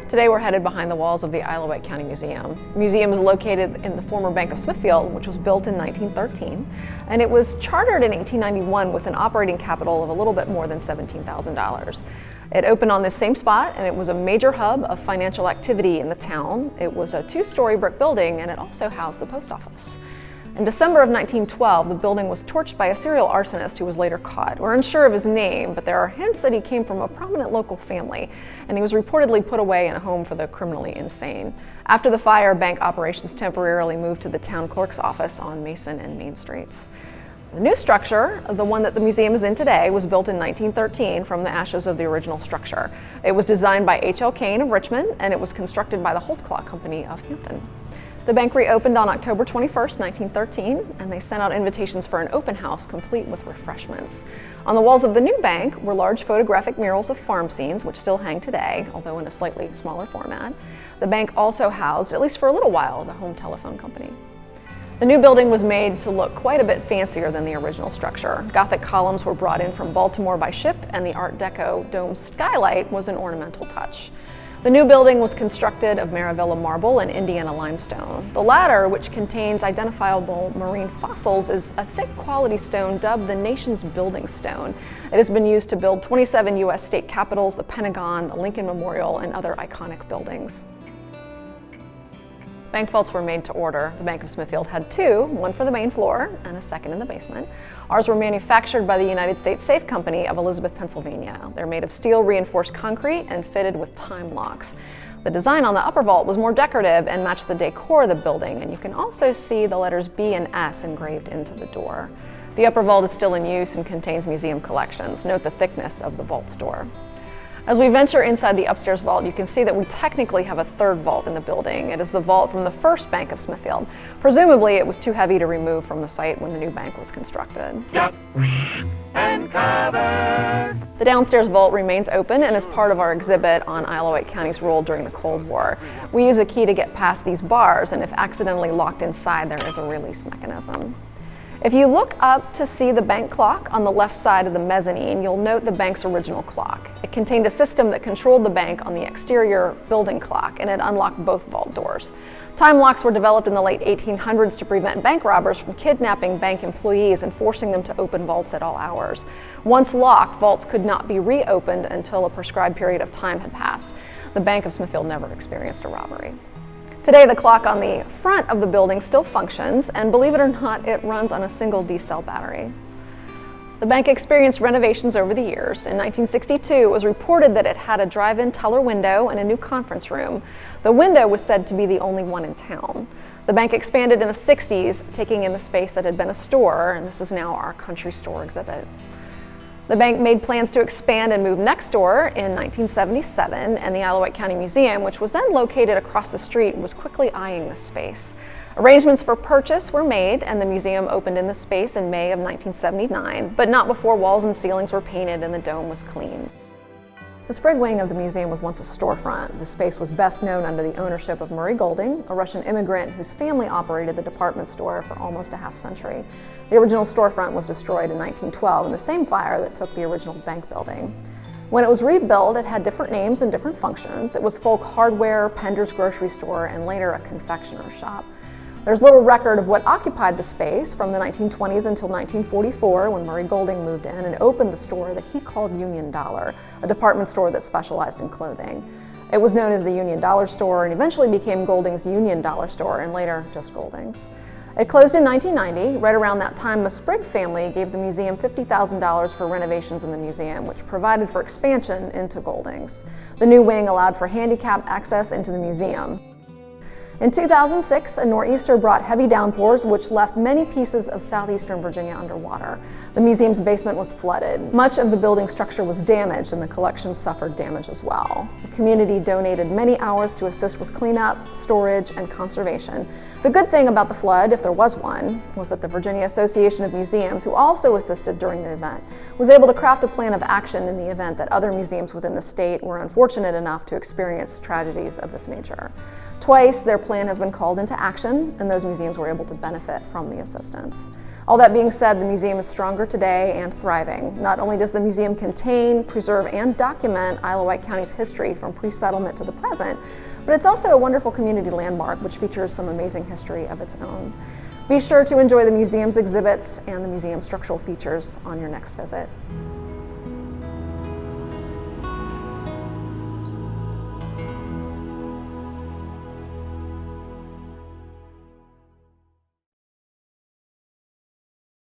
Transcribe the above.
Today we're headed behind the walls of the Wight County Museum. The museum is located in the former Bank of Smithfield, which was built in 1913, and it was chartered in 1891 with an operating capital of a little bit more than $17,000. It opened on this same spot, and it was a major hub of financial activity in the town. It was a two-story brick building, and it also housed the post office. In December of 1912, the building was torched by a serial arsonist who was later caught. We're unsure of his name, but there are hints that he came from a prominent local family, and he was reportedly put away in a home for the criminally insane. After the fire, bank operations temporarily moved to the town clerk's office on Mason and Main Streets. The new structure, the one that the museum is in today, was built in 1913 from the ashes of the original structure. It was designed by H.L. Kane of Richmond, and it was constructed by the Holtzclaw Company of Hampton. The bank reopened on October 21st, 1913, and they sent out invitations for an open house complete with refreshments. On the walls of the new bank were large photographic murals of farm scenes, which still hang today, although in a slightly smaller format. The bank also housed, at least for a little while, the home telephone company. The new building was made to look quite a bit fancier than the original structure. Gothic columns were brought in from Baltimore by ship, and the Art Deco dome skylight was an ornamental touch. The new building was constructed of Maravilla marble and Indiana limestone. The latter, which contains identifiable marine fossils, is a thick quality stone dubbed the nation's building stone. It has been used to build 27 U.S. state capitals, the Pentagon, the Lincoln Memorial, and other iconic buildings. Bank vaults were made to order. The Bank of Smithfield had two, one for the main floor and a second in the basement. Ours were manufactured by the United States Safe Company of Elizabeth, Pennsylvania. They're made of steel reinforced concrete and fitted with time locks. The design on the upper vault was more decorative and matched the decor of the building, and you can also see the letters B and S engraved into the door. The upper vault is still in use and contains museum collections. Note the thickness of the vault's door. As we venture inside the upstairs vault, you can see that we technically have a third vault in the building. It is the vault from the first Bank of Smithfield. Presumably, it was too heavy to remove from the site when the new bank was constructed. And cover. The downstairs vault remains open and is part of our exhibit on Wight County's role during the Cold War. We use a key to get past these bars, and if accidentally locked inside, there is a release mechanism. If you look up to see the bank clock on the left side of the mezzanine, you'll note the bank's original clock. It contained a system that controlled the bank on the exterior building clock, and it unlocked both vault doors. Time locks were developed in the late 1800s to prevent bank robbers from kidnapping bank employees and forcing them to open vaults at all hours. Once locked, vaults could not be reopened until a prescribed period of time had passed. The Bank of Smithfield never experienced a robbery. Today, the clock on the front of the building still functions, and believe it or not, it runs on a single D-cell battery. The bank experienced renovations over the years. In 1962, it was reported that it had a drive-in teller window and a new conference room. The window was said to be the only one in town. The bank expanded in the 60s, taking in the space that had been a store, and this is now our country store exhibit. The bank made plans to expand and move next door in 1977, and the Wight County Museum, which was then located across the street, was quickly eyeing the space. Arrangements for purchase were made, and the museum opened in the space in May of 1979, but not before walls and ceilings were painted and the dome was cleaned. The Sprague wing of the museum was once a storefront. The space was best known under the ownership of Murray Golding, a Russian immigrant whose family operated the department store for almost a half century. The original storefront was destroyed in 1912 in the same fire that took the original bank building. When it was rebuilt, it had different names and different functions. It was Folk Hardware, Pender's Grocery Store, and later a confectioner's shop. There's little record of what occupied the space from the 1920s until 1944, when Murray Golding moved in and opened the store that he called Union Dollar, a department store that specialized in clothing. It was known as the Union Dollar Store and eventually became Golding's Union Dollar Store, and later just Golding's. It closed in 1990. Right around that time, the Sprague family gave the museum $50,000 for renovations in the museum, which provided for expansion into Golding's. The new wing allowed for handicapped access into the museum. In 2006, a nor'easter brought heavy downpours which left many pieces of southeastern Virginia underwater. The museum's basement was flooded. Much of the building structure was damaged, and the collection suffered damage as well. The community donated many hours to assist with cleanup, storage, and conservation. The good thing about the flood, if there was one, was that the Virginia Association of Museums, who also assisted during the event, was able to craft a plan of action in the event that other museums within the state were unfortunate enough to experience tragedies of this nature. Twice, their plan has been called into action, and those museums were able to benefit from the assistance. All that being said, the museum is stronger today and thriving. Not only does the museum contain, preserve, and document Isle-Wight County's history from pre-settlement to the present, but it's also a wonderful community landmark which features some amazing history of its own. Be sure to enjoy the museum's exhibits and the museum's structural features on your next visit.